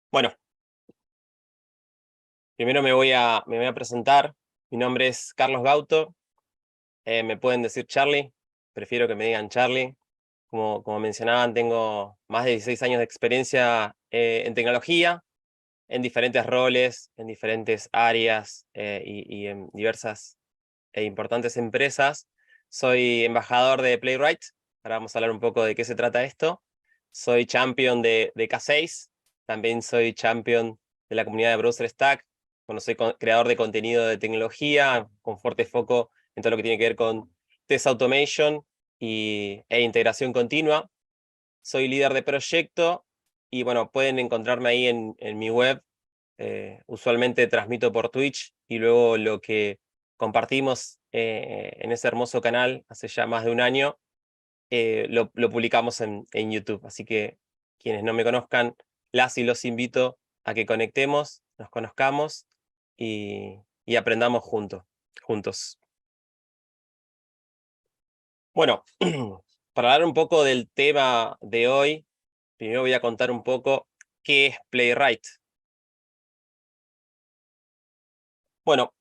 Bueno, primero me voy a presentar. Mi nombre es Carlos Gauto. Me pueden decir Charlie. Prefiero que me digan Charlie. Como mencionaban, tengo más de 16 años de experiencia en tecnología, en diferentes roles, en diferentes áreas y en diversas e importantes empresas. Soy embajador de Playwright. Ahora vamos a hablar un poco de qué se trata esto. Soy champion de K6. También soy champion de la comunidad de Browser Stack. Bueno, soy creador de contenido de tecnología, con fuerte foco en todo lo que tiene que ver con test automation e integración continua. Soy líder de proyecto y bueno, pueden encontrarme ahí en mi web. Usualmente transmito por Twitch y luego lo que compartimos en ese hermoso canal hace ya más de un año, lo publicamos en YouTube. Así que quienes no me conozcan, las y los invito a que conectemos, nos conozcamos y aprendamos juntos. Bueno, para hablar un poco del tema de hoy, primero voy a contar un poco qué es Playwright. Bueno,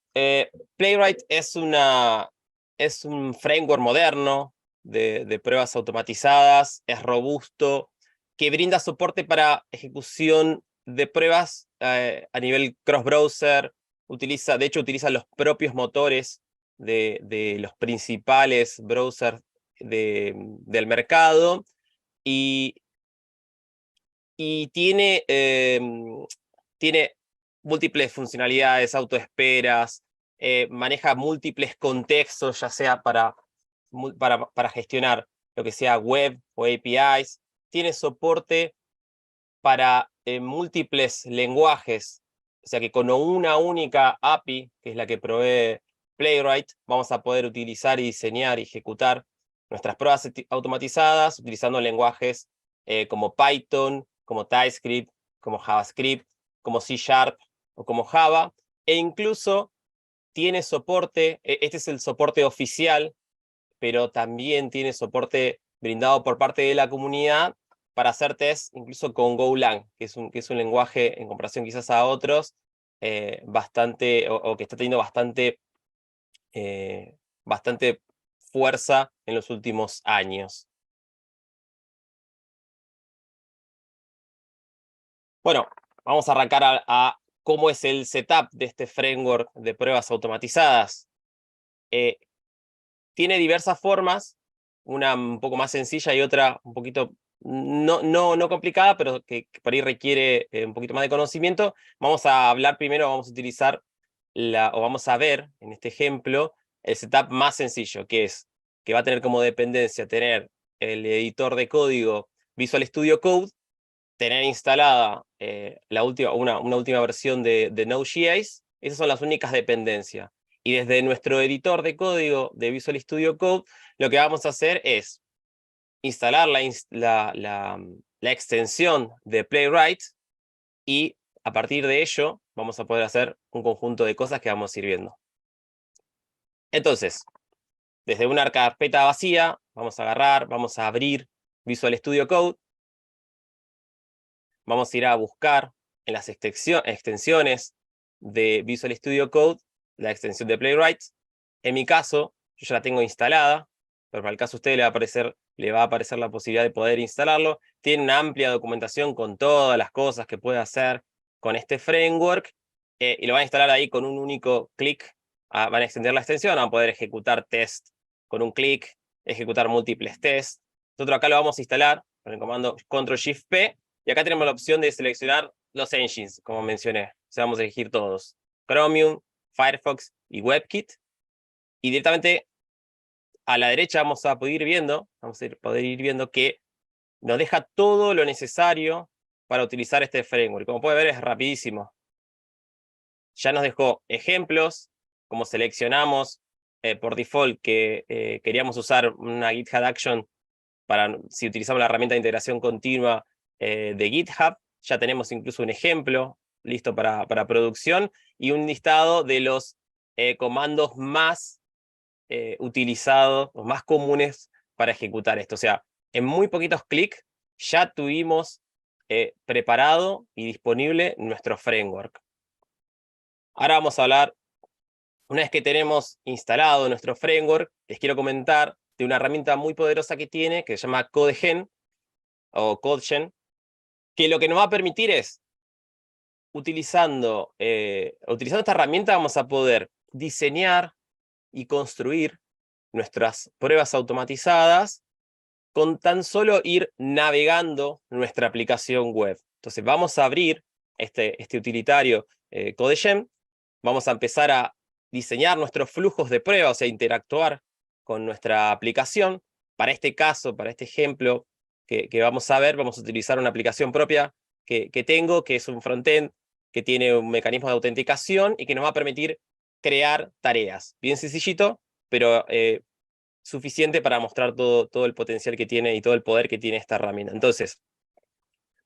Playwright es un framework moderno de pruebas automatizadas, es robusto, que brinda soporte para ejecución de pruebas a nivel cross-browser. De hecho, utiliza los propios motores de los principales browsers del mercado y, y tiene múltiples funcionalidades, autoesperas, maneja múltiples contextos, ya sea para gestionar lo que sea web o APIs, tiene soporte para múltiples lenguajes, o sea que con una única API, que es la que provee Playwright, vamos a poder utilizar y diseñar y ejecutar nuestras pruebas automatizadas utilizando lenguajes como Python, como TypeScript, como JavaScript, como C# o como Java, e incluso tiene soporte, este es el soporte oficial, pero también tiene soporte brindado por parte de la comunidad para hacer test incluso con Golang, que es un lenguaje, en comparación quizás a otros, bastante, o que está teniendo bastante fuerza en los últimos años. Bueno, vamos a arrancar a cómo es el setup de este framework de pruebas automatizadas. Tiene diversas formas, una un poco más sencilla y otra un poquito no complicada, pero que por ahí requiere un poquito más de conocimiento. Vamos a hablar primero, vamos a utilizar o vamos a ver en este ejemplo el setup más sencillo, que va a tener como dependencia tener el editor de código Visual Studio Code, tener instalada una última versión de Node.js. Esas son las únicas dependencias. Y desde nuestro editor de código de Visual Studio Code, lo que vamos a hacer es instalar la extensión de Playwright, y a partir de ello vamos a poder hacer un conjunto de cosas que vamos a ir viendo. Entonces, desde una carpeta vacía, vamos a abrir Visual Studio Code. Vamos a ir a buscar en las extensiones de Visual Studio Code la extensión de Playwright. En mi caso, yo ya la tengo instalada, pero para el caso de usted le va a aparecer la posibilidad de poder instalarlo. Tiene una amplia documentación con todas las cosas que puede hacer con este framework, y lo van a instalar ahí con un único clic. Van a extender la extensión, van a poder ejecutar test con un clic, ejecutar múltiples tests. Nosotros acá lo vamos a instalar con el comando Ctrl+Shift+P, y acá tenemos la opción de seleccionar los engines, como mencioné. O sea, vamos a elegir todos: Chromium, Firefox y WebKit. Y directamente a la derecha vamos a poder ir viendo que nos deja todo lo necesario para utilizar este framework. Como puede ver, es rapidísimo. Ya nos dejó ejemplos, como seleccionamos por default que queríamos usar una GitHub Action si utilizamos la herramienta de integración continua de GitHub. Ya tenemos incluso un ejemplo listo para producción y un listado de los comandos más utilizados, o más comunes para ejecutar esto. O sea, en muy poquitos clics ya tuvimos preparado y disponible nuestro framework. Ahora vamos a hablar, una vez que tenemos instalado nuestro framework, les quiero comentar de una herramienta muy poderosa que tiene, que se llama CodeGen, o CodeGen, que lo que nos va a permitir es, utilizando esta herramienta, vamos a poder diseñar y construir nuestras pruebas automatizadas con tan solo ir navegando nuestra aplicación web. Entonces vamos a abrir este utilitario CodeGen, vamos a empezar a diseñar nuestros flujos de pruebas, o sea, interactuar con nuestra aplicación. Para este caso, para este ejemplo que vamos a ver, vamos a utilizar una aplicación propia que tengo, que es un frontend, que tiene un mecanismo de autenticación y que nos va a permitir crear tareas. Bien sencillito, pero suficiente para mostrar todo el potencial que tiene y todo el poder que tiene esta herramienta. Entonces,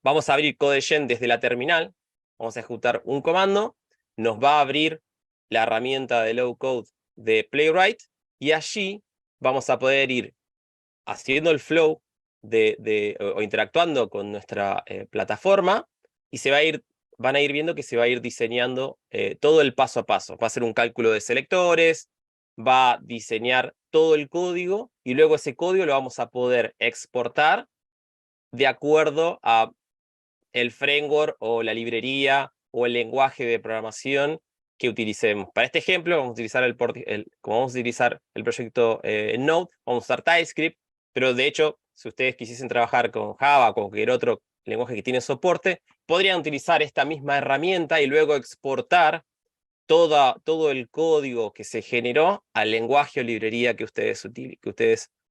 vamos a abrir CodeGen desde la terminal, vamos a ejecutar un comando, nos va a abrir la herramienta de low code de Playwright, y allí vamos a poder ir haciendo el flow o interactuando con nuestra plataforma, y van a ir viendo que se va a ir diseñando todo el paso a paso. Va a ser un cálculo de selectores, va a diseñar todo el código, y luego ese código lo vamos a poder exportar de acuerdo a el framework o la librería o el lenguaje de programación que utilicemos. Para este ejemplo, vamos a utilizar como vamos a utilizar el proyecto en Node, vamos a usar TypeScript, pero de hecho, si ustedes quisiesen trabajar con Java o con cualquier otro lenguaje que tiene soporte, podrían utilizar esta misma herramienta y luego exportar todo el código que se generó al lenguaje o librería que ustedes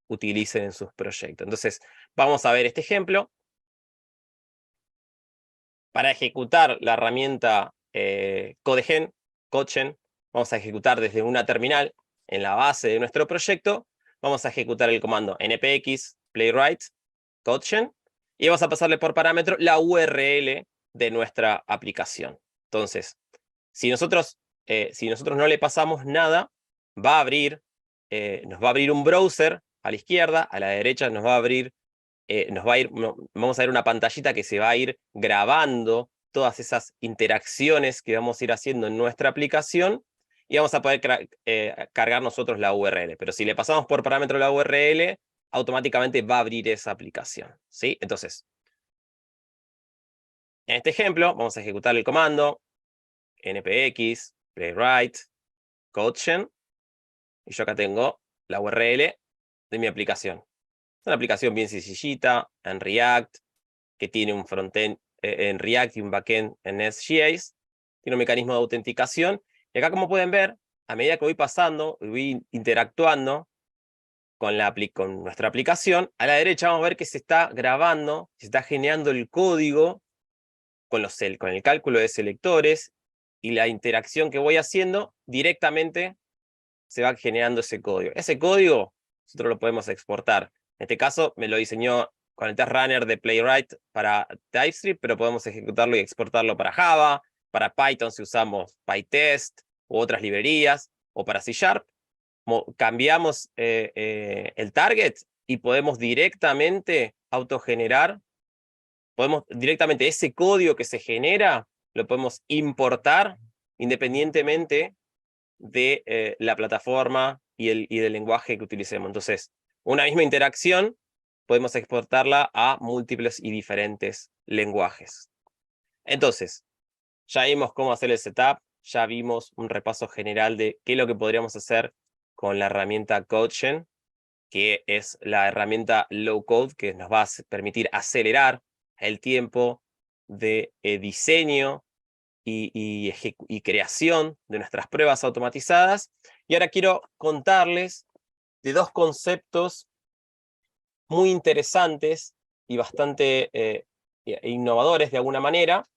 utilicen en sus proyectos. Entonces, vamos a ver este ejemplo. Para ejecutar la herramienta CodeGen, vamos a ejecutar desde una terminal en la base de nuestro proyecto, vamos a ejecutar el comando npx playwright CodeGen, y vamos a pasarle por parámetro la URL de nuestra aplicación. Entonces, si nosotros no le pasamos nada, nos va a abrir un browser a la izquierda, a la derecha vamos a ver una pantallita que se va a ir grabando todas esas interacciones que vamos a ir haciendo en nuestra aplicación, y vamos a poder cargar nosotros la URL. Pero si le pasamos por parámetro la URL, automáticamente va a abrir esa aplicación, ¿sí? Entonces, en este ejemplo, vamos a ejecutar el comando npx playwright CodeGen, y yo acá tengo la URL de mi aplicación. Es una aplicación bien sencillita, en React, que tiene un frontend en React y un backend en Nest.js, tiene un mecanismo de autenticación, y acá, como pueden ver, a medida que voy pasando, voy interactuando con nuestra aplicación, a la derecha vamos a ver que se está grabando, se está generando el código con el cálculo de selectores, y la interacción que voy haciendo directamente se va generando ese código. Ese código nosotros lo podemos exportar. En este caso me lo diseñó con el test runner de Playwright para TypeScript, pero podemos ejecutarlo y exportarlo para Java, para Python si usamos PyTest u otras librerías, o para C#. Cambiamos el target y podemos directamente autogenerar, directamente ese código que se genera, lo podemos importar independientemente de la plataforma y del lenguaje que utilicemos. Entonces, una misma interacción podemos exportarla a múltiples y diferentes lenguajes. Entonces, ya vimos cómo hacer el setup, ya vimos un repaso general de qué es lo que podríamos hacer con la herramienta CodeGen, que es la herramienta low code que nos va a permitir acelerar el tiempo de diseño y creación de nuestras pruebas automatizadas. Y ahora quiero contarles de dos conceptos muy interesantes y bastante innovadores de alguna manera.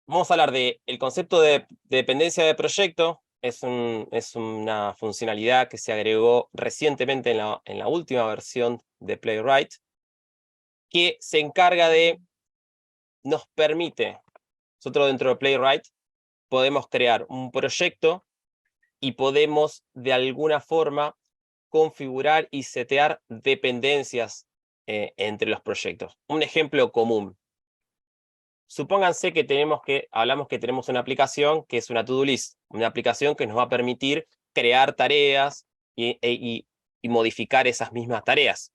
Vamos a hablar del concepto de dependencia de proyecto. Es una funcionalidad que se agregó recientemente en la última versión de Playwright, que se encarga nos permite, nosotros dentro de Playwright, podemos crear un proyecto y podemos de alguna forma configurar y setear dependencias entre los proyectos. Un ejemplo común. Supónganse que hablamos que tenemos una aplicación que es una to-do list, una aplicación que nos va a permitir crear tareas y modificar esas mismas tareas.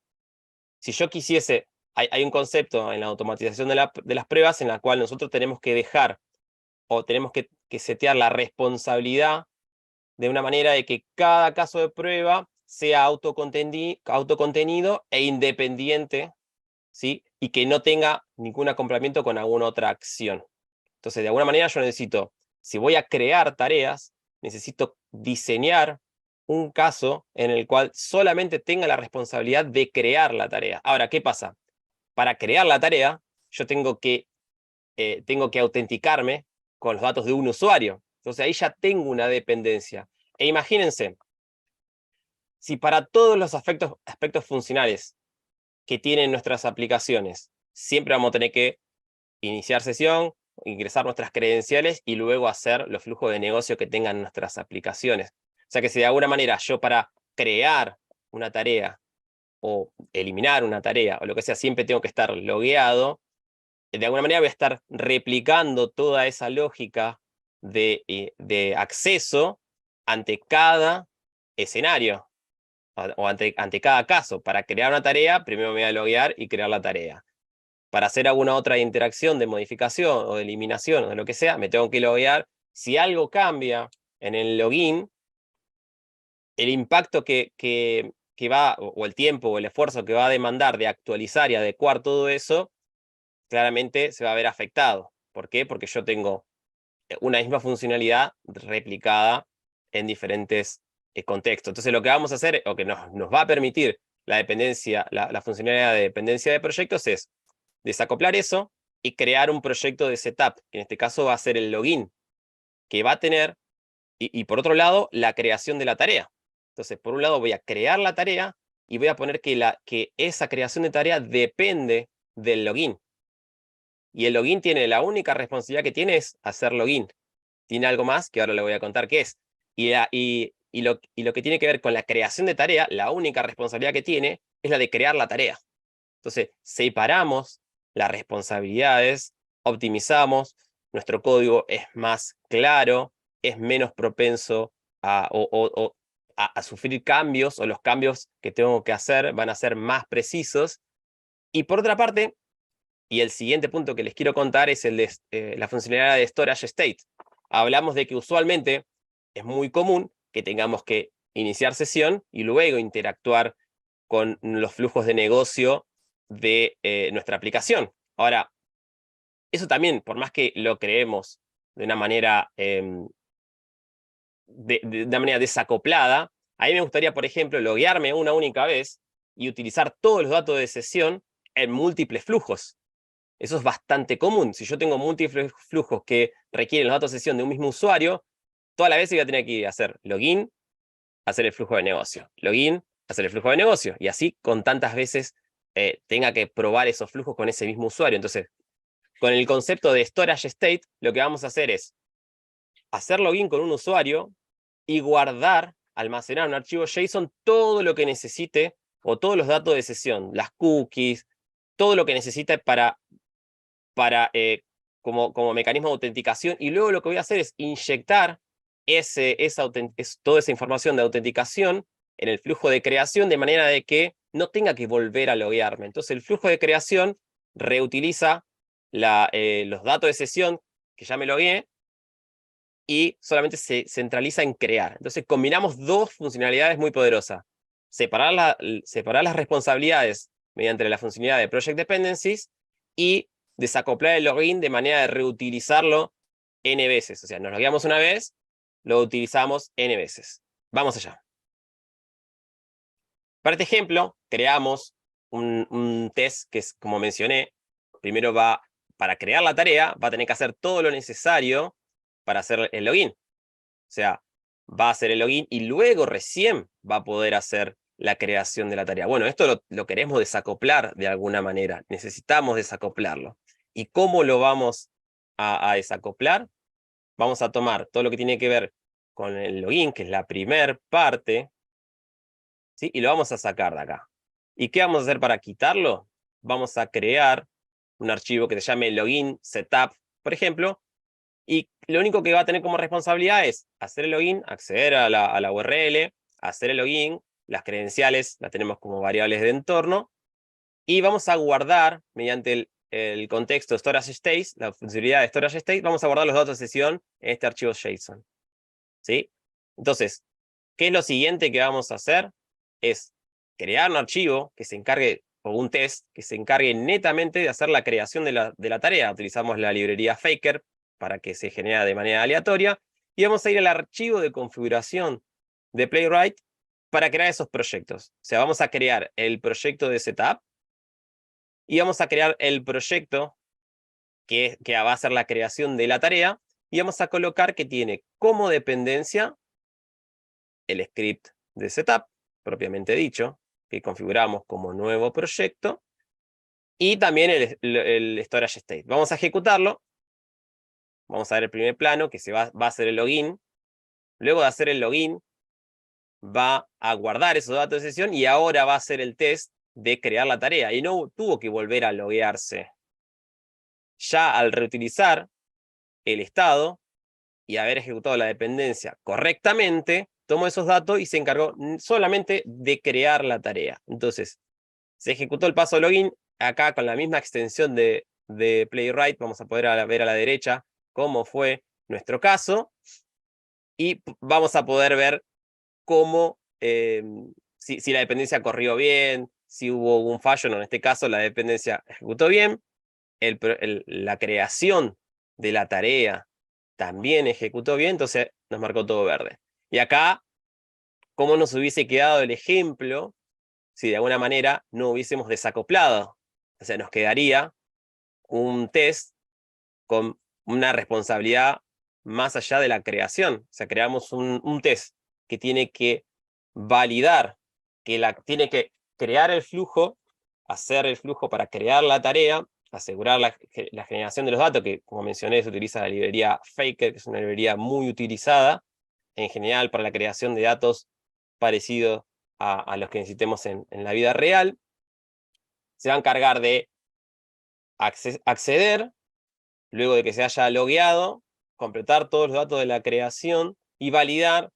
Si yo quisiese, hay un concepto en la automatización de las pruebas en la cual nosotros tenemos que dejar o tenemos que setear la responsabilidad de una manera de que cada caso de prueba sea autocontenido e independiente, ¿sí? Y que no tenga ningún acoplamiento con alguna otra acción. Entonces, de alguna manera yo necesito, si voy a crear tareas, necesito diseñar un caso en el cual solamente tenga la responsabilidad de crear la tarea. Ahora, ¿qué pasa? Para crear la tarea, yo tengo que autenticarme con los datos de un usuario. Entonces ahí ya tengo una dependencia. E imagínense, si para todos los aspectos funcionales que tienen nuestras aplicaciones, siempre vamos a tener que iniciar sesión, ingresar nuestras credenciales y luego hacer los flujos de negocio que tengan nuestras aplicaciones. O sea que si de alguna manera yo para crear una tarea o eliminar una tarea o lo que sea, siempre tengo que estar logueado, de alguna manera voy a estar replicando toda esa lógica de acceso ante cada escenario o ante cada caso. Para crear una tarea, primero me voy a loguear y crear la tarea. Para hacer alguna otra interacción de modificación o de eliminación o de lo que sea, me tengo que loguear. Si algo cambia en el login, el impacto que va, o el tiempo o el esfuerzo que va a demandar de actualizar y adecuar todo eso, claramente se va a ver afectado. ¿Por qué? Porque yo tengo una misma funcionalidad replicada en diferentes contextos. Entonces lo que vamos a hacer, o que nos va a permitir la dependencia, la funcionalidad de dependencia de proyectos es desacoplar eso y crear un proyecto de setup, que en este caso va a ser el login, que va a tener, y por otro lado, la creación de la tarea. Entonces, por un lado voy a crear la tarea y voy a poner que esa creación de tarea depende del login. Y el login tiene, la única responsabilidad que tiene es hacer login. Tiene algo más que ahora le voy a contar qué es. Y lo que tiene que ver con la creación de tarea, la única responsabilidad que tiene es la de crear la tarea. Entonces, separamos las responsabilidades, optimizamos, nuestro código es más claro, es menos propenso a sufrir cambios, o los cambios que tengo que hacer van a ser más precisos. Y por otra parte, y el siguiente punto que les quiero contar es el de la funcionalidad de Storage State. Hablamos de que usualmente es muy común que tengamos que iniciar sesión y luego interactuar con los flujos de negocio de nuestra aplicación. Ahora, eso también, por más que lo creemos de una manera, de una manera desacoplada, a mí me gustaría, por ejemplo, loguearme una única vez y utilizar todos los datos de sesión en múltiples flujos. Eso es bastante común. Si yo tengo múltiples flujos que requieren los datos de sesión de un mismo usuario, toda la vez voy a tener que hacer login, hacer el flujo de negocio. Login, hacer el flujo de negocio. Y así con tantas veces tenga que probar esos flujos con ese mismo usuario. Entonces, con el concepto de storage state, lo que vamos a hacer es hacer login con un usuario y guardar, almacenar en un archivo JSON todo lo que necesite, o todos los datos de sesión, las cookies, todo lo que necesite para como mecanismo de autenticación, y luego lo que voy a hacer es inyectar toda esa información de autenticación en el flujo de creación, de manera de que no tenga que volver a loguearme. Entonces el flujo de creación reutiliza los datos de sesión que ya me logueé y solamente se centraliza en crear. Entonces combinamos dos funcionalidades muy poderosas. Separar las responsabilidades mediante la funcionalidad de Project Dependencies y desacoplar el login de manera de reutilizarlo n veces. O sea, nos logueamos una vez, lo utilizamos n veces. Vamos allá. Para este ejemplo, creamos un test que es, como mencioné, primero para crear la tarea, va a tener que hacer todo lo necesario para hacer el login. O sea, va a hacer el login y luego recién va a poder hacer la creación de la tarea. Bueno, esto lo queremos desacoplar de alguna manera. Necesitamos desacoplarlo. ¿Y cómo lo vamos a desacoplar? Vamos a tomar todo lo que tiene que ver con el login, que es la primer parte, ¿sí? Y lo vamos a sacar de acá. ¿Y qué vamos a hacer para quitarlo? Vamos a crear un archivo que se llame login setup, por ejemplo, y lo único que va a tener como responsabilidad es hacer el login, acceder a la URL, hacer el login, las credenciales las tenemos como variables de entorno, y vamos a guardar, mediante el contexto storage state, la funcionalidad de storage state, vamos a guardar los datos de sesión en este archivo JSON. ¿Sí? Entonces, ¿qué es lo siguiente que vamos a hacer? Es crear un archivo que se encargue, o un test, que se encargue netamente de hacer la creación de la tarea. Utilizamos la librería Faker para que se genere de manera aleatoria, y vamos a ir al archivo de configuración de Playwright para crear esos proyectos. O sea, vamos a crear el proyecto de setup, y vamos a crear el proyecto que va a ser la creación de la tarea, y vamos a colocar que tiene como dependencia el script de setup, propiamente dicho, que configuramos como nuevo proyecto, y también el storage state. Vamos a ejecutarlo, vamos a ver el primer plano, que va a hacer el login. Luego de hacer el login, va a guardar esos datos de sesión, y ahora va a hacer el test de crear la tarea, y no tuvo que volver a loguearse. Ya al reutilizar el estado y haber ejecutado la dependencia correctamente, tomó esos datos y se encargó solamente de crear la tarea. Entonces, se ejecutó el paso de login. Acá con la misma extensión de Playwright vamos a poder ver a la derecha cómo fue nuestro caso, y vamos a poder ver cómo, si la dependencia corrió bien, si hubo un fallo. No, en este caso la dependencia ejecutó bien, la creación de la tarea también ejecutó bien, entonces nos marcó todo verde. Y acá, ¿cómo nos hubiese quedado el ejemplo si de alguna manera no hubiésemos desacoplado? O sea, nos quedaría un test con una responsabilidad más allá de la creación. O sea, creamos un test que tiene que validar, tiene que crear el flujo, hacer el flujo para crear la tarea, asegurar la generación de los datos, que como mencioné se utiliza la librería Faker, que es una librería muy utilizada en general para la creación de datos parecidos a los que necesitemos en la vida real. Se va a encargar de acceder, luego de que se haya logueado, completar todos los datos de la creación y validar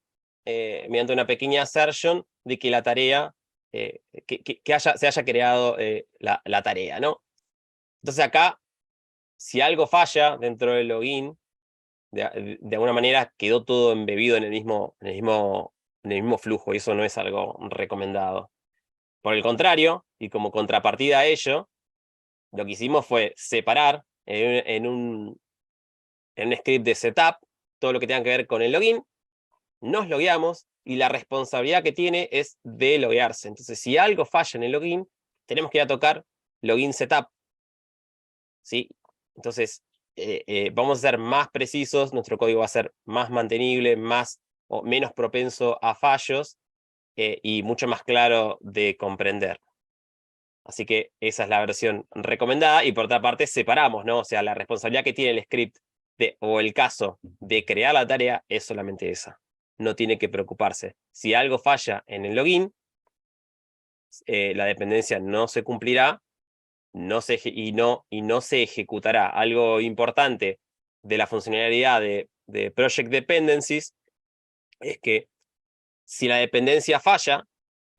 mediante una pequeña assertion de que la tarea, se haya creado la tarea, ¿no? Entonces acá, si algo falla dentro del login, de alguna manera quedó todo embebido en el mismo flujo, y eso no es algo recomendado. Por el contrario, y como contrapartida a ello, lo que hicimos fue separar en un script de setup todo lo que tenga que ver con el login, nos logueamos, y la responsabilidad que tiene es de loguearse. Entonces, si algo falla en el login, tenemos que ir a tocar login setup, ¿sí? Entonces, vamos a ser más precisos, nuestro código va a ser más mantenible, o menos propenso a fallos, y mucho más claro de comprender. Así que esa es la versión recomendada, y por otra parte separamos, ¿no? O sea, la responsabilidad que tiene el script o el caso de crear la tarea es solamente esa. No tiene que preocuparse. Si algo falla en el login, la dependencia no se cumplirá, y no se ejecutará. Algo importante de la funcionalidad de Project Dependencies es que si la dependencia falla,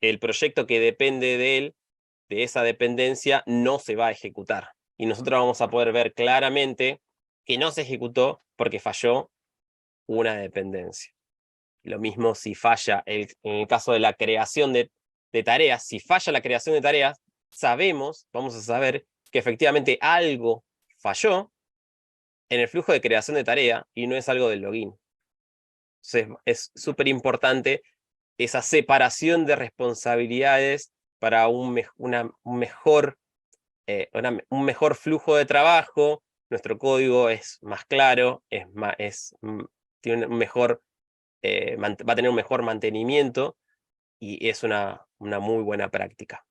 el proyecto que depende de esa dependencia no se va a ejecutar. Y nosotros vamos a poder ver claramente que no se ejecutó porque falló una dependencia. Lo mismo si falla, en el caso de la creación de tareas, si falla la creación de tareas, vamos a saber que efectivamente algo falló en el flujo de creación de tarea y no es algo del login. Entonces es súper importante esa separación de responsabilidades para un mejor flujo de trabajo. Nuestro código es más claro, tiene va a tener un mejor mantenimiento, y es una muy buena práctica.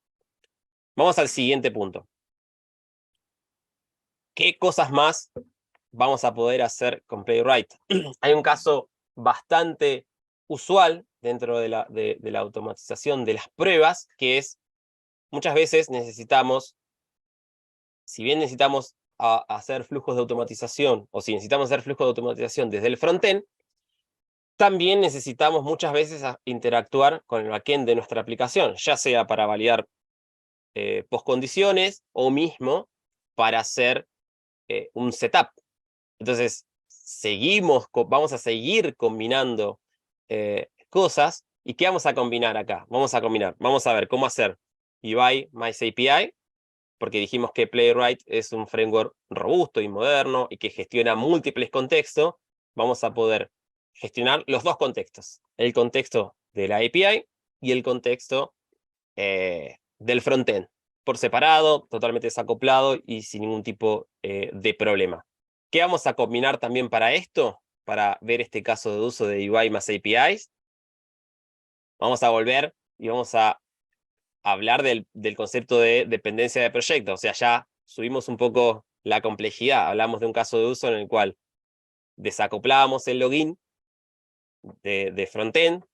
Vamos al siguiente punto. ¿Qué cosas más vamos a poder hacer con Playwright? Hay un caso bastante usual dentro de la automatización de las pruebas, que es muchas veces necesitamos, si bien necesitamos hacer flujos de automatización, o si necesitamos hacer flujos de automatización desde el frontend, también necesitamos muchas veces interactuar con el backend de nuestra aplicación, ya sea para validar postcondiciones o mismo para hacer un setup. Entonces, vamos a seguir combinando cosas. ¿Y qué vamos a combinar acá? Vamos a ver cómo hacer UI más API, porque dijimos que Playwright es un framework robusto y moderno y que gestiona múltiples contextos. Vamos a poder gestionar los dos contextos, el contexto de la API y el contexto del frontend, por separado, totalmente desacoplado y sin ningún tipo de problema. ¿Qué vamos a combinar también para esto? Para ver este caso de uso de UI más APIs. Vamos a volver y vamos a hablar del concepto de dependencia de proyecto. O sea, ya subimos un poco la complejidad. Hablamos de un caso de uso en el cual desacoplábamos el login de frontend,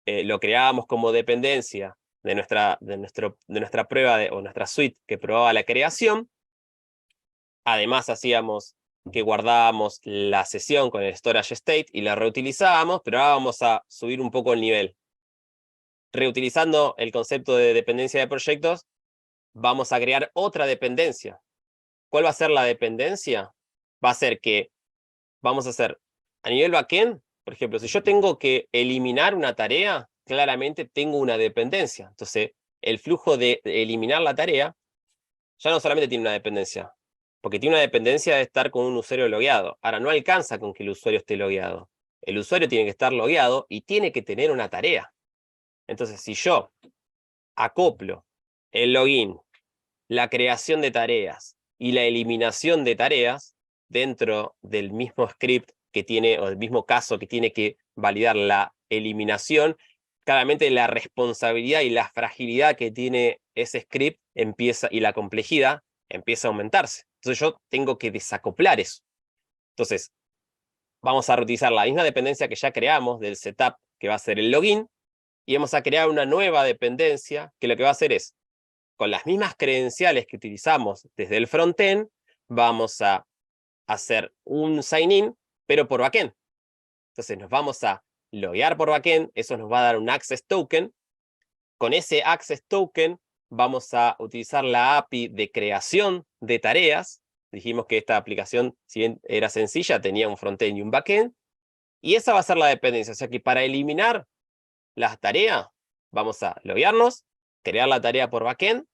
lo creábamos como dependencia de nuestra prueba o nuestra suite que probaba la creación. Además hacíamos que guardábamos la sesión con el storage state y la reutilizábamos, pero ahora vamos a subir un poco el nivel. Reutilizando el concepto de dependencia de proyectos, vamos a crear otra dependencia. ¿Cuál va a ser la dependencia? Va a ser que vamos a hacer a nivel backend, por ejemplo, si yo tengo que eliminar una tarea, claramente tengo una dependencia. Entonces, el flujo de eliminar la tarea ya no solamente tiene una dependencia, porque tiene una dependencia de estar con un usuario logueado. Ahora, no alcanza con que el usuario esté logueado. El usuario tiene que estar logueado y tiene que tener una tarea. Entonces, si yo acoplo el login, la creación de tareas y la eliminación de tareas dentro del mismo script que tiene, o del mismo caso que tiene que validar la eliminación, claramente la responsabilidad y la fragilidad que tiene ese script empieza, y la complejidad empieza a aumentarse. Entonces yo tengo que desacoplar eso. Entonces, vamos a reutilizar la misma dependencia que ya creamos del setup, que va a ser el login, y vamos a crear una nueva dependencia que lo que va a hacer es, con las mismas credenciales que utilizamos desde el frontend, vamos a hacer un sign-in, pero por backend. Entonces nos vamos a loguear por backend, eso nos va a dar un access token. Con ese access token vamos a utilizar la API de creación de tareas. Dijimos que esta aplicación, si bien era sencilla, tenía un frontend y un backend. Y esa va a ser la dependencia. O sea que para eliminar las tareas, vamos a loguearnos, crear la tarea por backend,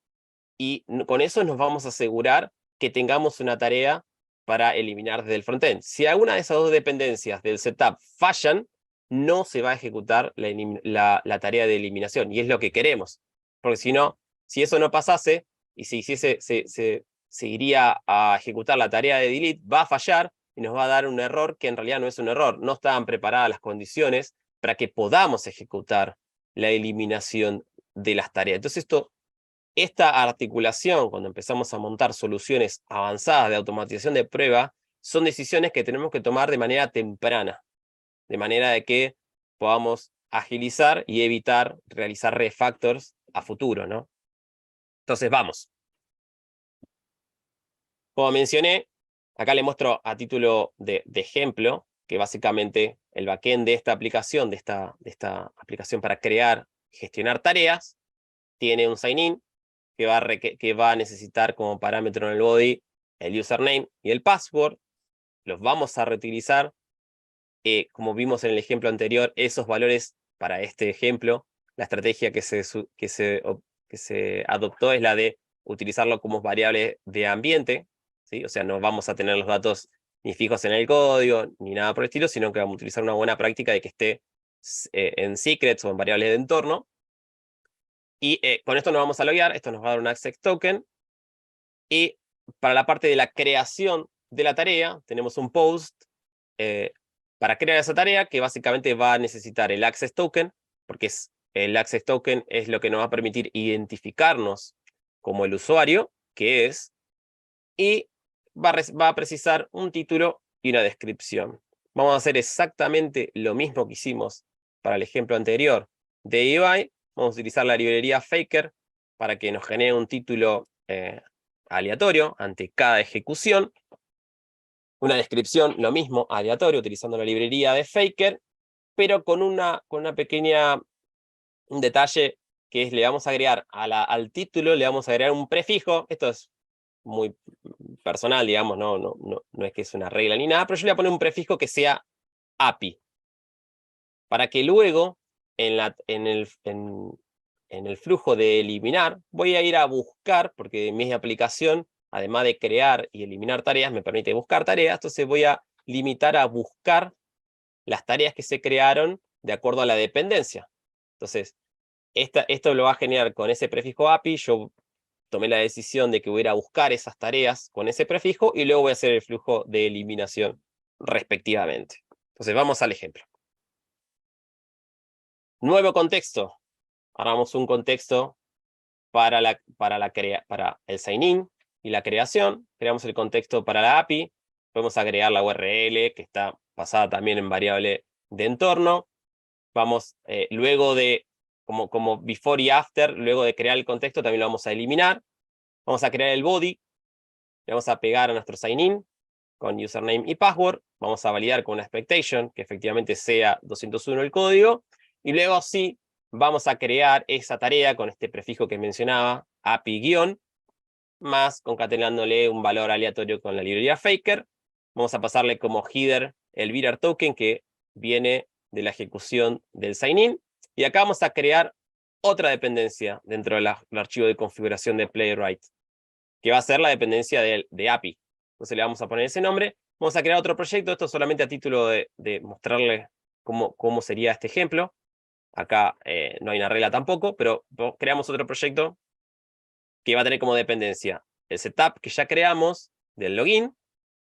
y con eso nos vamos a asegurar que tengamos una tarea para eliminar desde el frontend. Si alguna de esas dos dependencias del setup fallan, no se va a ejecutar la tarea de eliminación, y es lo que queremos. Porque si no, si eso no pasase, y se hiciese, se iría a ejecutar la tarea de delete, va a fallar y nos va a dar un error que en realidad no es un error. No estaban preparadas las condiciones para que podamos ejecutar la eliminación de las tareas. Entonces esta articulación, cuando empezamos a montar soluciones avanzadas de automatización de prueba, son decisiones que tenemos que tomar de manera temprana, de manera de que podamos agilizar y evitar realizar refactors a futuro, ¿no? Entonces, vamos. Como mencioné, acá le muestro a título de ejemplo, que básicamente el backend de esta aplicación, de esta aplicación para crear y gestionar tareas, tiene un sign-in, que va a necesitar como parámetro en el body el username y el password. Los vamos a reutilizar. Como vimos en el ejemplo anterior, esos valores para este ejemplo, la estrategia que se adoptó es la de utilizarlo como variable de ambiente, ¿sí? O sea, no vamos a tener los datos ni fijos en el código, ni nada por el estilo, sino que vamos a utilizar una buena práctica de que esté en secrets o en variables de entorno. Y con esto nos vamos a loguear, esto nos va a dar un access token. Y para la parte de la creación de la tarea, tenemos un post para crear esa tarea que básicamente va a necesitar el access token, porque el access token es lo que nos va a permitir identificarnos como el usuario, que es, y va a precisar un título y una descripción. Vamos a hacer exactamente lo mismo que hicimos para el ejemplo anterior de UI. Vamos a utilizar la librería Faker para que nos genere un título aleatorio ante cada ejecución. Una descripción, lo mismo, aleatorio, utilizando la librería de Faker, pero con una pequeña, un detalle que es, le vamos a agregar al título, le vamos a agregar un prefijo. Esto es muy personal, digamos, no es que es una regla ni nada, pero yo le voy a poner un prefijo que sea API, para que luego, en el flujo de eliminar, voy a ir a buscar, porque mi aplicación, además de crear y eliminar tareas, me permite buscar tareas, entonces voy a limitar a buscar las tareas que se crearon de acuerdo a la dependencia. Entonces, esto lo va a generar con ese prefijo API. Yo tomé la decisión de que voy a ir a buscar esas tareas con ese prefijo y luego voy a hacer el flujo de eliminación respectivamente. Entonces, vamos al ejemplo. Nuevo contexto. Hagamos un contexto para el sign-in y la creación. Creamos el contexto para la API. Podemos agregar la URL, que está pasada también en variable de entorno. Vamos, luego de, como before y after, luego de crear el contexto, también lo vamos a eliminar. Vamos a crear el body. Le vamos a pegar a nuestro sign-in con username y password. Vamos a validar con una expectation, que efectivamente sea 201 el código. Y luego sí, vamos a crear esa tarea con este prefijo que mencionaba, API-, más concatenándole un valor aleatorio con la librería Faker. Vamos a pasarle como header el bearer token que viene de la ejecución del sign-in. Y acá vamos a crear otra dependencia dentro del archivo de configuración de Playwright, que va a ser la dependencia de API. Entonces le vamos a poner ese nombre. Vamos a crear otro proyecto. Esto solamente a título de mostrarles cómo sería este ejemplo. Acá no hay una regla tampoco, pero creamos otro proyecto que va a tener como dependencia el setup que ya creamos del login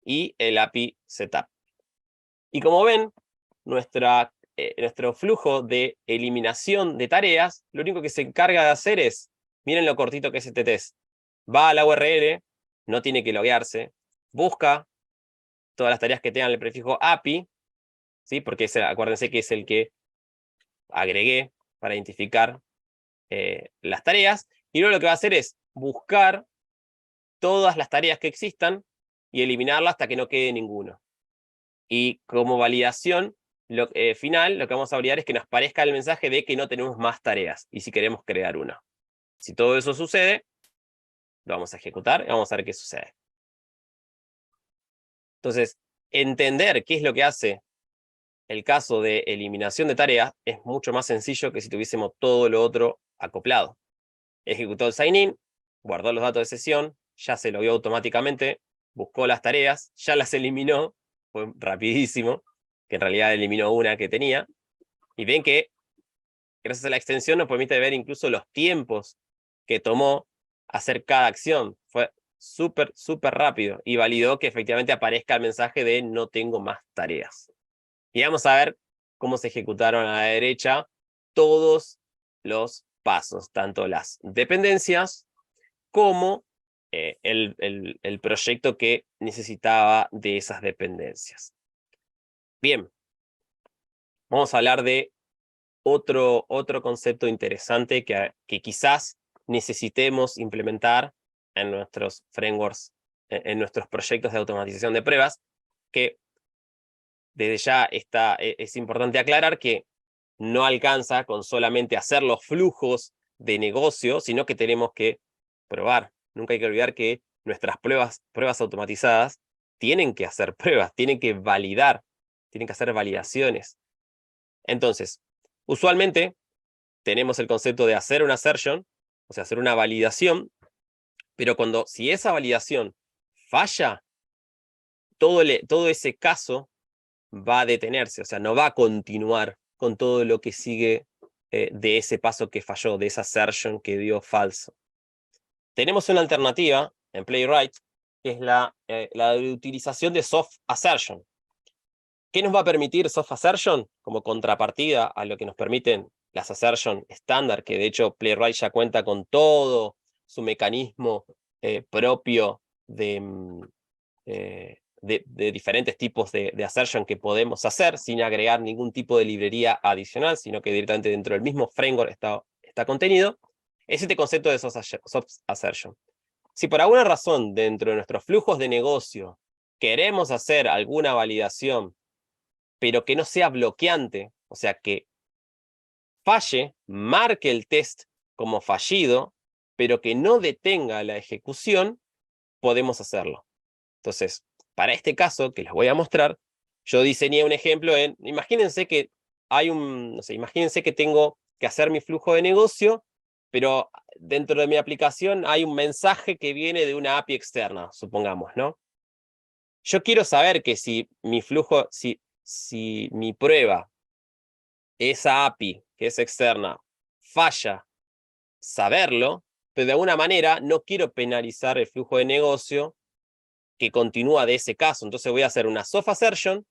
y el API setup. Y como ven, nuestro flujo de eliminación de tareas, lo único que se encarga de hacer es, miren lo cortito que es este test. Va a la URL, no tiene que loguearse, busca todas las tareas que tengan el prefijo API, ¿sí? Porque acuérdense que es el que agregué para identificar las tareas, y luego lo que va a hacer es buscar todas las tareas que existan y eliminarlas hasta que no quede ninguno. Y como validación final, lo que vamos a validar es que nos parezca el mensaje de que no tenemos más tareas, y si queremos crear una. Si todo eso sucede, lo vamos a ejecutar y vamos a ver qué sucede. Entonces, entender qué es lo que hace el caso de eliminación de tareas es mucho más sencillo que si tuviésemos todo lo otro acoplado. Ejecutó el sign-in, guardó los datos de sesión, ya se logueó automáticamente, buscó las tareas, ya las eliminó, fue rapidísimo, que en realidad eliminó una que tenía, y ven que gracias a la extensión nos permite ver incluso los tiempos que tomó hacer cada acción. Fue súper rápido, y validó que efectivamente aparezca el mensaje de no tengo más tareas. Y vamos a ver cómo se ejecutaron a la derecha todos los pasos, tanto las dependencias como el proyecto que necesitaba de esas dependencias. Bien, vamos a hablar de otro concepto interesante que quizás necesitemos implementar en nuestros frameworks, en nuestros proyectos de automatización de pruebas, que desde ya es importante aclarar que no alcanza con solamente hacer los flujos de negocio, sino que tenemos que probar. Nunca hay que olvidar que nuestras pruebas automatizadas tienen que hacer pruebas, tienen que validar, tienen que hacer validaciones. Entonces, usualmente tenemos el concepto de hacer una assertion, o sea, hacer una validación, pero si esa validación falla, todo ese caso va a detenerse, o sea, no va a continuar con todo lo que sigue de ese paso que falló, de esa assertion que dio falso. Tenemos una alternativa en Playwright, que es la de utilización de soft assertion. ¿Qué nos va a permitir soft assertion? Como contrapartida a lo que nos permiten las assertion estándar, que de hecho Playwright ya cuenta con todo su mecanismo propio de diferentes tipos de assertion que podemos hacer sin agregar ningún tipo de librería adicional, sino que directamente dentro del mismo framework está contenido. Es este concepto de soft assertion. Si por alguna razón dentro de nuestros flujos de negocio queremos hacer alguna validación, pero que no sea bloqueante, o sea, que falle, marque el test como fallido, pero que no detenga la ejecución, podemos hacerlo. Entonces, para este caso que les voy a mostrar, yo diseñé un ejemplo imagínense que hay no sé, imagínense que tengo que hacer mi flujo de negocio, pero dentro de mi aplicación hay un mensaje que viene de una API externa, supongamos, ¿no? Yo quiero saber que si mi flujo, si mi prueba, esa API que es externa, falla, saberlo, pero de alguna manera no quiero penalizar el flujo de negocio que continúa de ese caso. Entonces voy a hacer una soft assertion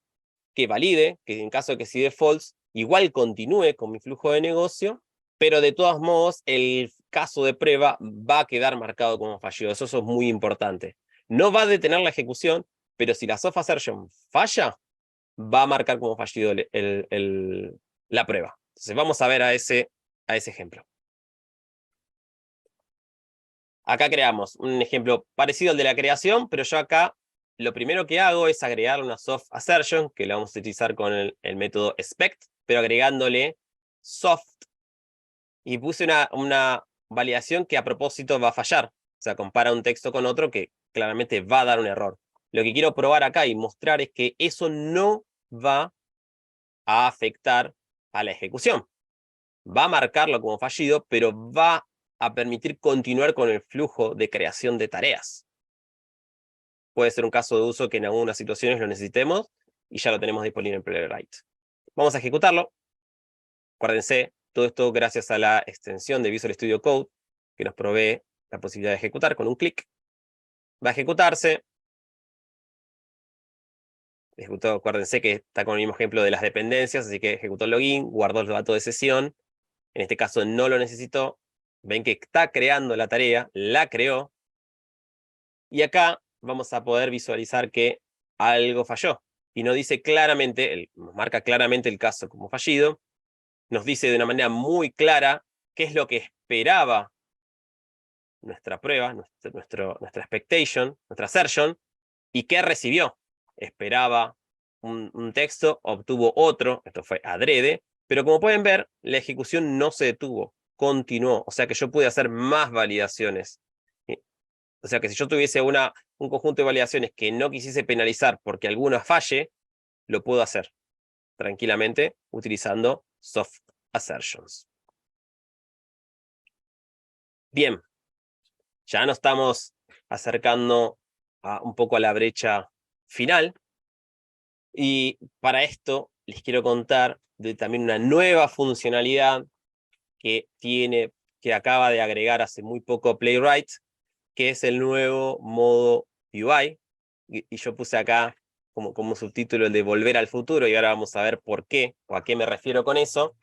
que valide, que en caso de que si dé false, igual continúe con mi flujo de negocio, pero de todos modos el caso de prueba va a quedar marcado como fallido. Eso es muy importante. No va a detener la ejecución, pero si la soft assertion falla, va a marcar como fallido la prueba. Entonces vamos a ver a ese ejemplo. Acá creamos un ejemplo parecido al de la creación, pero yo acá lo primero que hago es agregar una soft assertion, que la vamos a utilizar con el método expect, pero agregándole soft, y puse una validación que a propósito va a fallar. O sea, compara un texto con otro que claramente va a dar un error. Lo que quiero probar acá y mostrar es que eso no va a afectar a la ejecución. Va a marcarlo como fallido, pero va a permitir continuar con el flujo de creación de tareas. Puede ser un caso de uso que en algunas situaciones lo necesitemos y ya lo tenemos disponible en Playwright. Vamos a ejecutarlo. Acuérdense, todo esto gracias a la extensión de Visual Studio Code que nos provee la posibilidad de ejecutar con un clic. Va a ejecutarse. Ejecutó, acuérdense que está con el mismo ejemplo de las dependencias, así que ejecutó el login, guardó los datos de sesión. En este caso no lo necesitó. Ven que está creando la tarea, la creó. Y acá vamos a poder visualizar que algo falló. Y nos dice claramente, nos marca claramente el caso como fallido. Nos dice de una manera muy clara qué es lo que esperaba nuestra prueba, nuestra expectation, nuestra assertion, y qué recibió. Esperaba un texto, obtuvo otro, esto fue adrede, pero como pueden ver, la ejecución no se detuvo, continuó, o sea que yo pude hacer más validaciones. O sea que si yo tuviese un conjunto de validaciones que no quisiese penalizar porque alguna falle, lo puedo hacer tranquilamente utilizando soft assertions. Bien, ya nos estamos acercando un poco a la brecha final. Y para esto les quiero contar de también una nueva funcionalidad que acaba de agregar hace muy poco Playwright, que es el nuevo modo UI. Y yo puse acá como subtítulo el de Volver al futuro, y ahora vamos a ver por qué, o a qué me refiero con eso.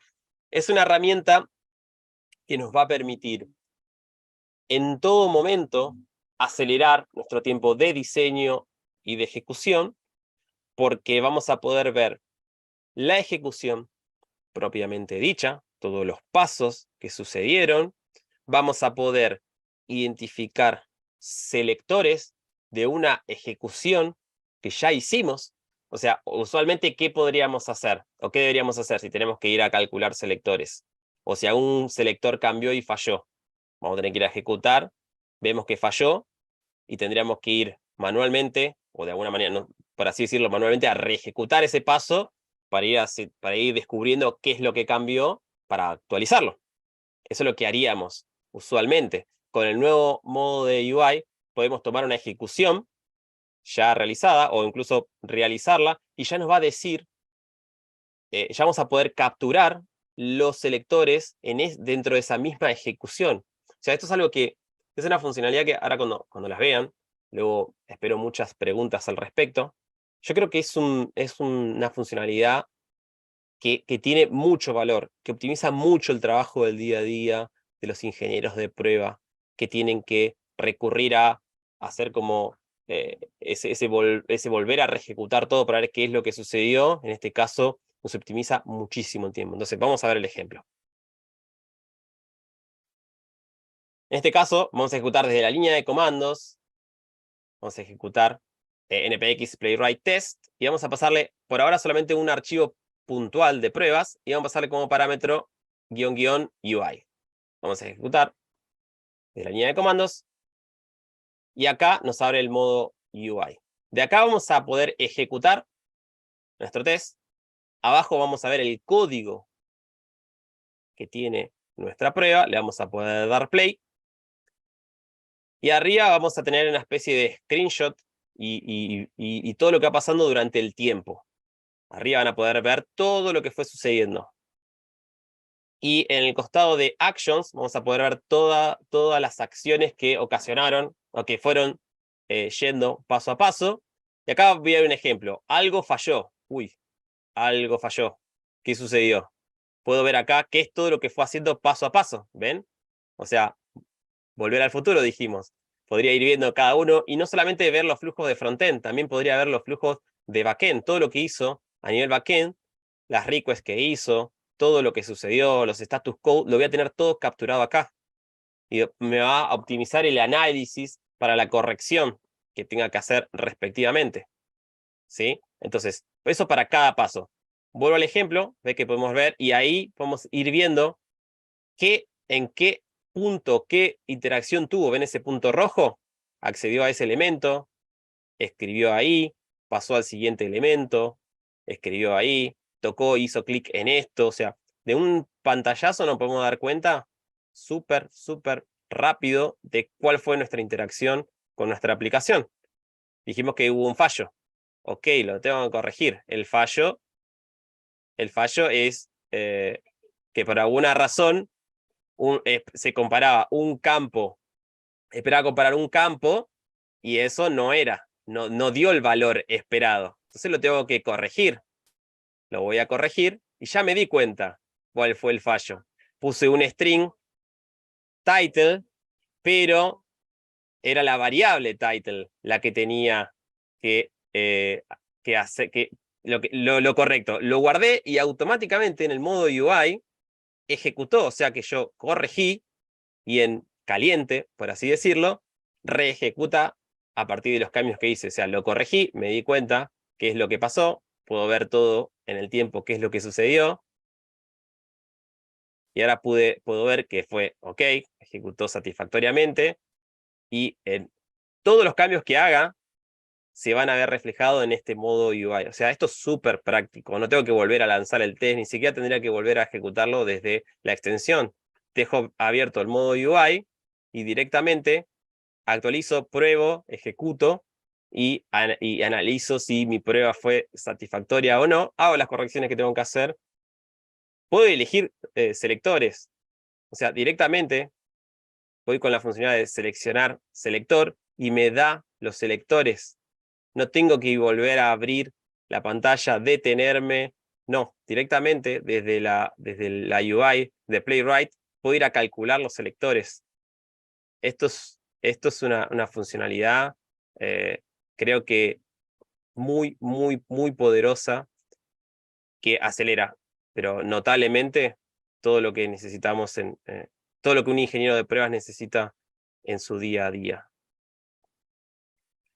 Es una herramienta que nos va a permitir en todo momento acelerar nuestro tiempo de diseño y de ejecución, porque vamos a poder ver la ejecución propiamente dicha, todos los pasos que sucedieron. Vamos a poder identificar selectores de una ejecución que ya hicimos. O sea, usualmente, ¿qué podríamos hacer? ¿O qué deberíamos hacer si tenemos que ir a calcular selectores? O si algún selector cambió y falló. Vamos a tener que ir a ejecutar, vemos que falló, y tendríamos que ir manualmente, o de alguna manera, no, por así decirlo, manualmente a reejecutar ese paso para ir descubriendo qué es lo que cambió para actualizarlo. Eso es lo que haríamos usualmente. Con el nuevo modo de UI podemos tomar una ejecución ya realizada o incluso realizarla y ya nos va a decir, ya vamos a poder capturar los selectores dentro de esa misma ejecución. O sea, esto es algo que es una funcionalidad que ahora cuando las vean, luego espero muchas preguntas al respecto. Yo creo que es una funcionalidad que tiene mucho valor, que optimiza mucho el trabajo del día a día de los ingenieros de prueba, que tienen que recurrir a hacer como ese volver a reejecutar todo para ver qué es lo que sucedió. En este caso, nos optimiza muchísimo el tiempo. Entonces, vamos a ver el ejemplo. En este caso, vamos a ejecutar desde la línea de comandos, vamos a ejecutar npx playwright test, y vamos a pasarle, por ahora, solamente un archivo puntual de pruebas, y vamos a pasarle como parámetro --UI. Vamos a ejecutar desde la línea de comandos, y acá nos abre el modo UI. De acá vamos a poder ejecutar nuestro test. Abajo vamos a ver el código que tiene nuestra prueba, le vamos a poder dar play. Y arriba vamos a tener una especie de screenshot y todo lo que va pasando durante el tiempo. Arriba van a poder ver todo lo que fue sucediendo. Y en el costado de Actions vamos a poder ver todas las acciones que ocasionaron o que fueron yendo paso a paso. Y acá voy a ver un ejemplo. Algo falló. Uy, algo falló. ¿Qué sucedió? Puedo ver acá qué es todo lo que fue haciendo paso a paso. ¿Ven? O sea, volver al futuro, dijimos. Podría ir viendo cada uno, y no solamente ver los flujos de frontend, también podría ver los flujos de backend, todo lo que hizo a nivel backend, las requests que hizo, todo lo que sucedió, los status code, lo voy a tener todo capturado acá. Y me va a optimizar el análisis para la corrección que tenga que hacer respectivamente. ¿Sí? Entonces, eso para cada paso. Vuelvo al ejemplo, ve que podemos ver, y ahí podemos ir viendo en qué punto, qué interacción tuvo. ¿Ven ese punto rojo? Accedió a ese elemento, escribió ahí, pasó al siguiente elemento, escribió ahí, tocó, hizo clic en esto. O sea, de un pantallazo nos podemos dar cuenta súper rápido de cuál fue nuestra interacción con nuestra aplicación. Dijimos que hubo un fallo. Ok, lo tengo que corregir. El fallo es que por alguna razón se comparaba un campo, esperaba comparar un campo, y eso no dio el valor esperado. Entonces lo tengo que corregir. Lo voy a corregir, y ya me di cuenta cuál fue el fallo. Puse un string title, pero era la variable title la que tenía que hacer lo correcto. Lo guardé, y automáticamente en el modo UI ejecutó, o sea que yo corregí, y en caliente, por así decirlo, reejecuta a partir de los cambios que hice. O sea, lo corregí, me di cuenta qué es lo que pasó, puedo ver todo en el tiempo qué es lo que sucedió, y ahora puedo ver que fue ok, ejecutó satisfactoriamente, y todos los cambios que haga se van a ver reflejados en este modo UI. O sea, esto es súper práctico. No tengo que volver a lanzar el test, ni siquiera tendría que volver a ejecutarlo desde la extensión. Dejo abierto el modo UI y directamente actualizo, pruebo, ejecuto y analizo si mi prueba fue satisfactoria o no. Hago las correcciones que tengo que hacer. Puedo elegir selectores. O sea, directamente voy con la funcionalidad de seleccionar selector y me da los selectores. No tengo que volver a abrir la pantalla, detenerme. No, directamente desde la UI de Playwright puedo ir a calcular los selectores. Esto es una funcionalidad, creo que muy poderosa, que acelera, pero notablemente, todo lo que necesitamos todo lo que un ingeniero de pruebas necesita en su día a día.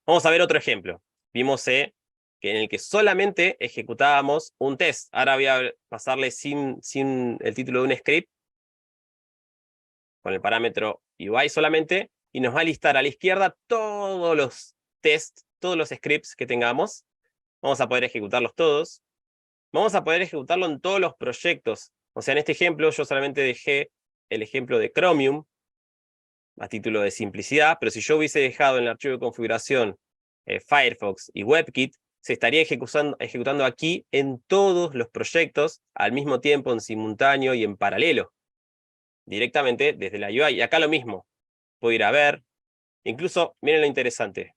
Vamos a ver otro ejemplo. Vimos que en el que solamente ejecutábamos un test. Ahora voy a pasarle sin el título de un script, con el parámetro UI solamente, y nos va a listar a la izquierda todos los tests, todos los scripts que tengamos. Vamos a poder ejecutarlos todos. Vamos a poder ejecutarlo en todos los proyectos. O sea, en este ejemplo yo solamente dejé el ejemplo de Chromium a título de simplicidad, pero si yo hubiese dejado en el archivo de configuración Firefox y WebKit, se estaría ejecutando aquí en todos los proyectos al mismo tiempo, en simultáneo y en paralelo, directamente desde la UI. Y acá lo mismo, puedo ir a ver, incluso, miren lo interesante,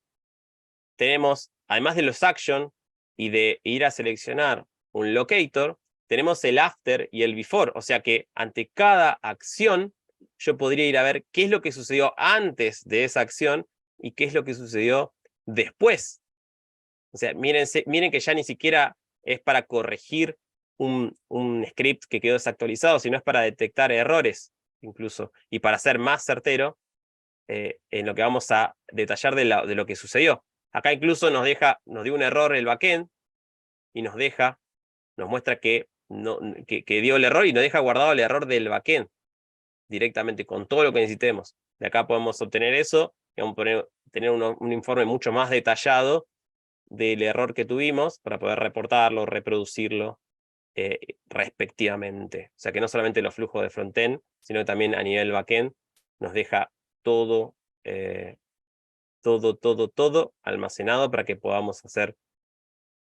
tenemos, además de los action y de ir a seleccionar un locator, tenemos el after y el before. O sea que ante cada acción yo podría ir a ver qué es lo que sucedió antes de esa acción y qué es lo que sucedió después. O sea, miren que ya ni siquiera es para corregir un script que quedó desactualizado, sino es para detectar errores incluso. Y para ser más certero, en lo que vamos a detallar de lo que sucedió. Acá incluso nos dio un error el backend y nos muestra que dio el error y nos deja guardado el error del backend directamente con todo lo que necesitemos. De acá podemos obtener eso y vamos a tener un informe mucho más detallado del error que tuvimos para poder reportarlo, reproducirlo respectivamente. O sea que no solamente los flujos de frontend, sino que también a nivel backend nos deja todo, todo almacenado para que podamos hacer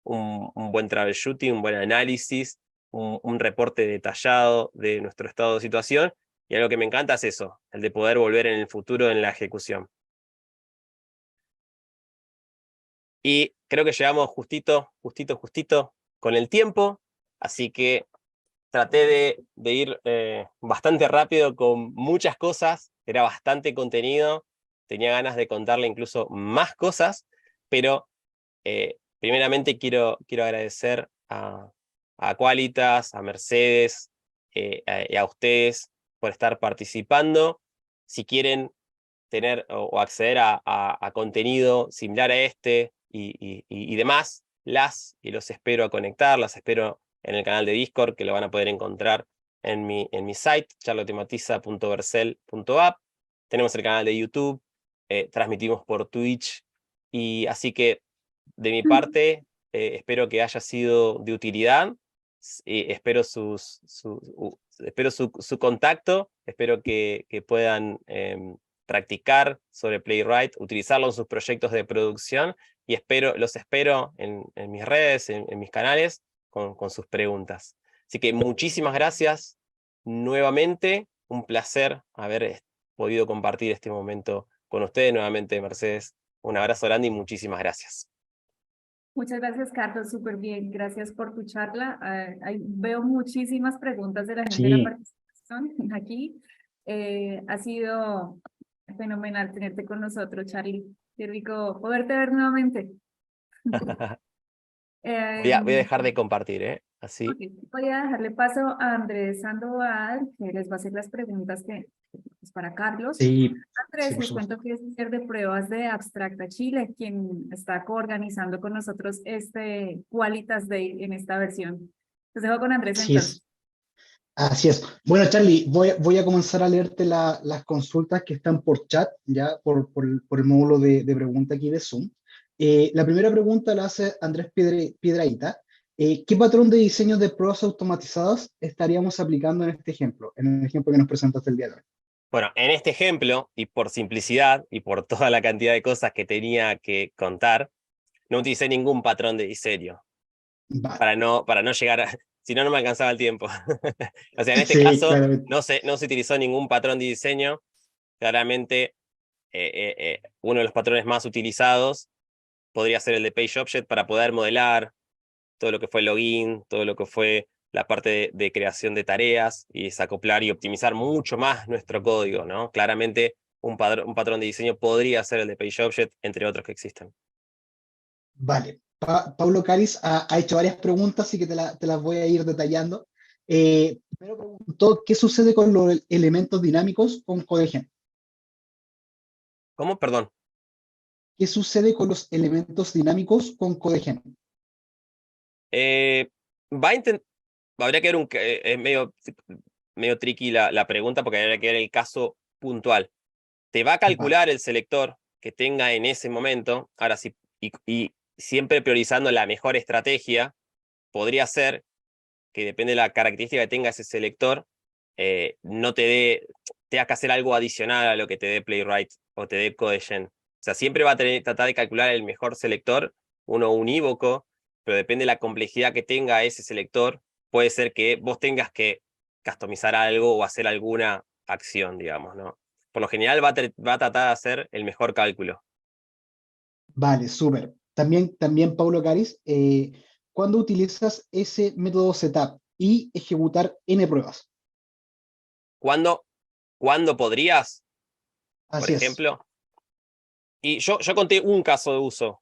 un buen troubleshooting, un buen análisis, un reporte detallado de nuestro estado de situación. Y algo que me encanta es eso, el de poder volver en el futuro en la ejecución. Y creo que llegamos justito con el tiempo, así que traté de ir bastante rápido con muchas cosas, era bastante contenido, tenía ganas de contarle incluso más cosas, pero primeramente quiero agradecer a Qualitas, a Mercedes y a ustedes por estar participando. Si quieren tener o acceder a contenido similar a este y demás, los espero a conectar, las espero en el canal de Discord, que lo van a poder encontrar en mi site, charlotematiza.vercel.app. Tenemos el canal de YouTube, transmitimos por Twitch, y así que de mi parte, espero que haya sido de utilidad, espero espero su contacto, espero que puedan practicar sobre Playwright, utilizarlo en sus proyectos de producción, y los espero en mis redes, en mis canales, con sus preguntas. Así que muchísimas gracias nuevamente, un placer haber podido compartir este momento con ustedes nuevamente, Mercedes. Un abrazo grande y muchísimas gracias. Muchas gracias, Carlos, súper bien. Gracias por tu charla. Veo muchísimas preguntas de la gente de la participación aquí. Ha sido fenomenal tenerte con nosotros, Charlie. Qué rico poderte ver nuevamente. Voy a dejar de compartir, así. Okay. Voy a dejarle paso a Andrés Sandoval, que les va a hacer las preguntas pues, para Carlos. Sí, Andrés, por les supuesto. cuento que es líder de pruebas de Abstracta Chile, quien está coorganizando con nosotros este Qualitas Day en esta versión. Los dejo con Andrés Así entonces. es. Así es. Bueno, Charlie, voy a comenzar a leerte las consultas que están por chat, ya por el módulo de pregunta aquí de Zoom. La primera pregunta la hace Andrés Piedrahita. ¿Qué patrón de diseño de pruebas automatizadas estaríamos aplicando en este ejemplo, en el ejemplo que nos presentaste el día de hoy? Bueno, en este ejemplo, y por simplicidad, y por toda la cantidad de cosas que tenía que contar, no utilicé ningún patrón de diseño, Vale. para no llegar a... Si no, no me alcanzaba el tiempo. O sea, en este Sí, caso, claramente. no se utilizó ningún patrón de diseño. Claramente, uno de los patrones más utilizados podría ser el de PageObject para poder modelar todo lo que fue login, todo lo que fue la parte de creación de tareas, y desacoplar y optimizar mucho más nuestro código, ¿no? Claramente, un patrón de diseño podría ser el de PageObject, entre otros que existen. Vale. Pablo Caris ha hecho varias preguntas, así que te las voy a ir detallando. Primero preguntó, ¿qué sucede con los elementos dinámicos con CodeGen? ¿Cómo? Perdón. ¿Qué sucede con los elementos dinámicos con CodeGen? Habría que ver es medio tricky la pregunta, porque habría que ver el caso puntual. Te va a calcular el selector que tenga en ese momento. Ahora sí, y siempre priorizando la mejor estrategia, podría ser que, depende de la característica que tenga ese selector, no tengas que hacer algo adicional a lo que te dé Playwright o te dé CodeGen. O sea, siempre va a tratar de calcular el mejor selector, uno unívoco, pero depende de la complejidad que tenga ese selector. Puede ser que vos tengas que customizar algo o hacer alguna acción, digamos, ¿no? Por lo general va a tratar de hacer el mejor cálculo. Vale, súper. También Pablo Caris, ¿cuándo utilizas ese método setup y ejecutar n pruebas? ¿Cuándo podrías, por Así es. ejemplo? Y yo conté un caso de uso.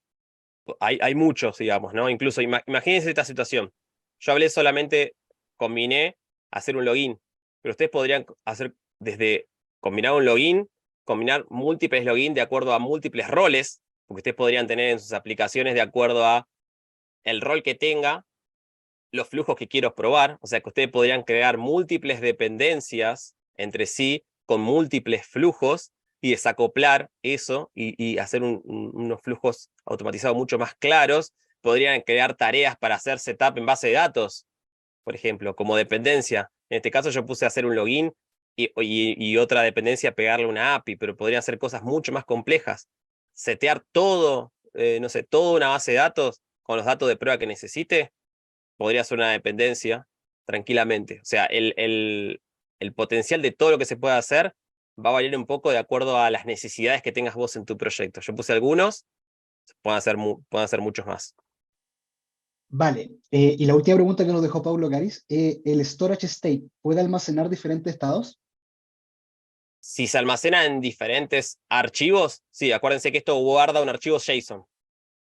Hay muchos, digamos, ¿no? Incluso imagínense esta situación. Yo combiné hacer un login, pero ustedes podrían hacer desde combinar un login combinar múltiples logins de acuerdo a múltiples roles, porque ustedes podrían tener en sus aplicaciones de acuerdo a el rol que tenga, los flujos que quiero probar, o sea que ustedes podrían crear múltiples dependencias entre sí con múltiples flujos y desacoplar eso y hacer unos flujos automatizados mucho más claros. Podrían crear tareas para hacer setup en base de datos, por ejemplo, como dependencia. En este caso yo puse a hacer un login y otra dependencia pegarle una API, pero podría hacer cosas mucho más complejas. Setear todo, no sé, toda una base de datos con los datos de prueba que necesite, podría ser una dependencia tranquilamente. O sea, el potencial de todo lo que se pueda hacer va a variar un poco de acuerdo a las necesidades que tengas vos en tu proyecto. Yo puse algunos, pueden hacer muchos más. Vale, y la última pregunta que nos dejó Pablo Garis, ¿el storage state puede almacenar diferentes estados? Si se almacena en diferentes archivos, sí, acuérdense que esto guarda un archivo JSON.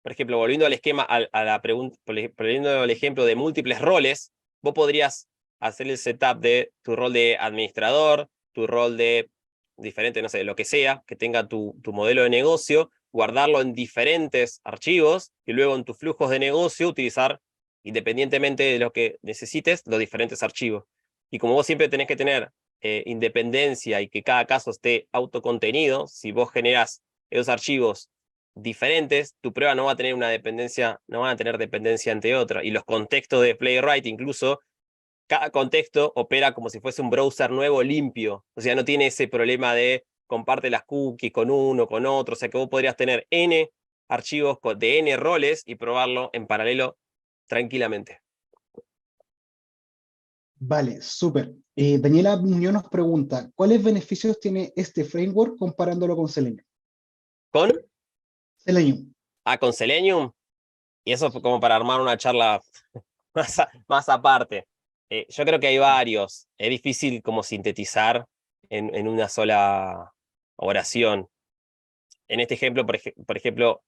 Por ejemplo, volviendo al esquema, a la pregunta, volviendo al ejemplo de múltiples roles, vos podrías hacer el setup de tu rol de administrador, tu rol de diferente, no sé, lo que sea, que tenga tu modelo de negocio, guardarlo en diferentes archivos y luego en tus flujos de negocio utilizar, independientemente de lo que necesites, los diferentes archivos. Y como vos siempre tenés que tener independencia y que cada caso esté autocontenido, si vos generás esos archivos diferentes, tu prueba no va a tener una dependencia, no van a tener dependencia entre otra. Y los contextos de Playwright, incluso, cada contexto opera como si fuese un browser nuevo limpio. O sea, no tiene ese problema de comparte las cookies con uno, con otro. O sea, que vos podrías tener N archivos de N roles y probarlo en paralelo tranquilamente. Vale, súper. Daniela Muñoz nos pregunta, ¿cuáles beneficios tiene este framework comparándolo con Selenium? ¿Con? Selenium. Con Selenium. Y eso fue como para armar una charla más aparte. Yo creo que hay varios. Es difícil como sintetizar en una sola oración. En este ejemplo, por ejemplo,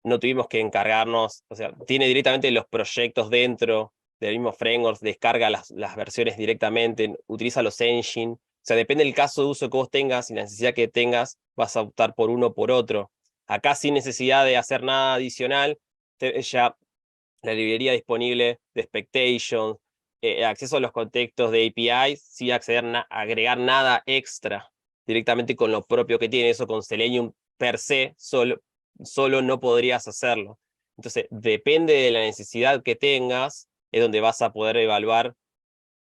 no tuvimos que encargarnos, o sea, tiene directamente los proyectos dentro del mismo framework, descarga las versiones directamente, utiliza los engine. O sea, depende del caso de uso que vos tengas y la necesidad que tengas, vas a optar por uno o por otro. Acá sin necesidad de hacer nada adicional, ya la librería disponible de expectations, acceso a los contextos de APIs, sin agregar nada extra directamente con lo propio que tiene. Eso con Selenium per se, solo no podrías hacerlo. Entonces, depende de la necesidad que tengas, es donde vas a poder evaluar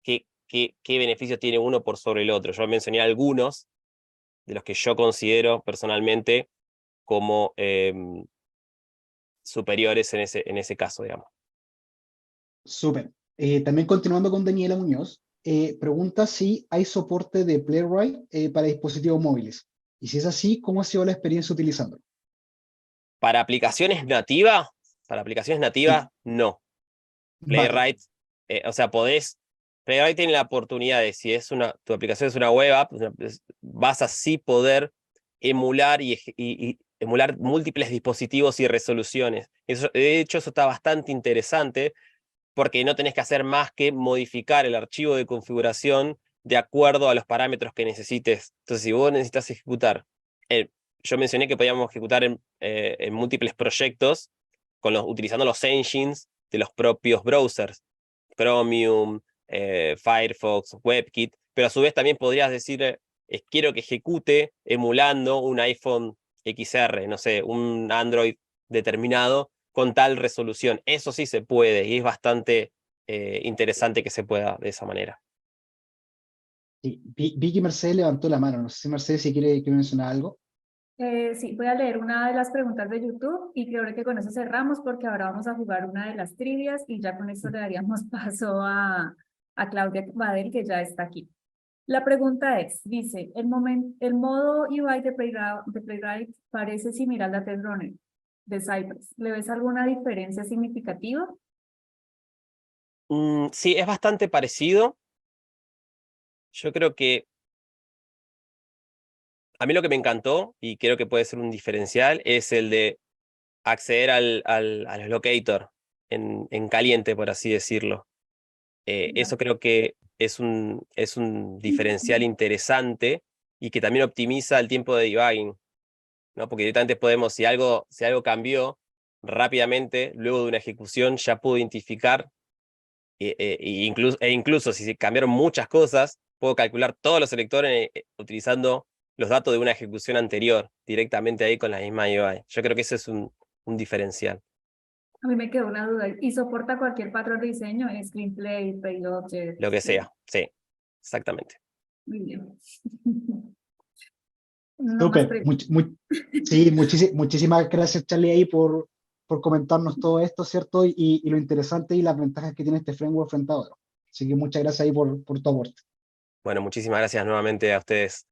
qué beneficios tiene uno por sobre el otro. Yo mencioné algunos de los que yo considero personalmente como superiores en ese caso, digamos. Súper. También continuando con Daniela Muñoz, pregunta si hay soporte de Playwright para dispositivos móviles. Y si es así, ¿cómo ha sido la experiencia utilizándolo? Para aplicaciones nativas, Sí. no. Vale, Playwright, o sea, Playwright tiene la oportunidad de, si tu aplicación es una web app, vas a sí poder emular y emular múltiples dispositivos y resoluciones. De hecho, eso está bastante interesante porque no tenés que hacer más que modificar el archivo de configuración de acuerdo a los parámetros que necesites. Entonces, si vos necesitas ejecutar, yo mencioné que podíamos ejecutar en múltiples proyectos utilizando los engines de los propios browsers, Chromium, Firefox, WebKit, pero a su vez también podrías decir, quiero que ejecute emulando un iPhone XR, no sé, un Android determinado con tal resolución. Eso sí se puede y es bastante interesante que se pueda de esa manera. sí. Vi que Mercedes levantó la mano. No sé si Mercedes si quiere mencionar algo. Sí, voy a leer una de las preguntas de YouTube y creo que con eso cerramos porque ahora vamos a jugar una de las trivias y ya con esto le daríamos paso a Claudia Badel, que ya está aquí. La pregunta es, dice, el modo UI de Playwright parece similar al de TestRunner de Cypress. ¿Le ves alguna diferencia significativa? Sí, es bastante parecido. Yo creo que a mí lo que me encantó, y creo que puede ser un diferencial, es el de acceder al locator en caliente, por así decirlo. Eso creo que es un diferencial interesante y que también optimiza el tiempo de debugging, ¿no? Porque directamente podemos, si algo cambió rápidamente, luego de una ejecución ya puedo identificar, incluso si cambiaron muchas cosas, puedo calcular todos los selectores utilizando los datos de una ejecución anterior, directamente ahí con la misma UI. Yo creo que ese es un diferencial. A mí me quedó una duda. ¿Y soporta cualquier patrón de diseño? Screenplay, Payload, Lo que sea, sí, exactamente. Muy bien. No más Súper, preguntas. sí, muchísimas gracias, Charlie, ahí por comentarnos todo esto, ¿cierto? Y lo interesante y las ventajas que tiene este framework frente a otro. Así que muchas gracias ahí por tu aporte. Bueno, muchísimas gracias nuevamente a ustedes.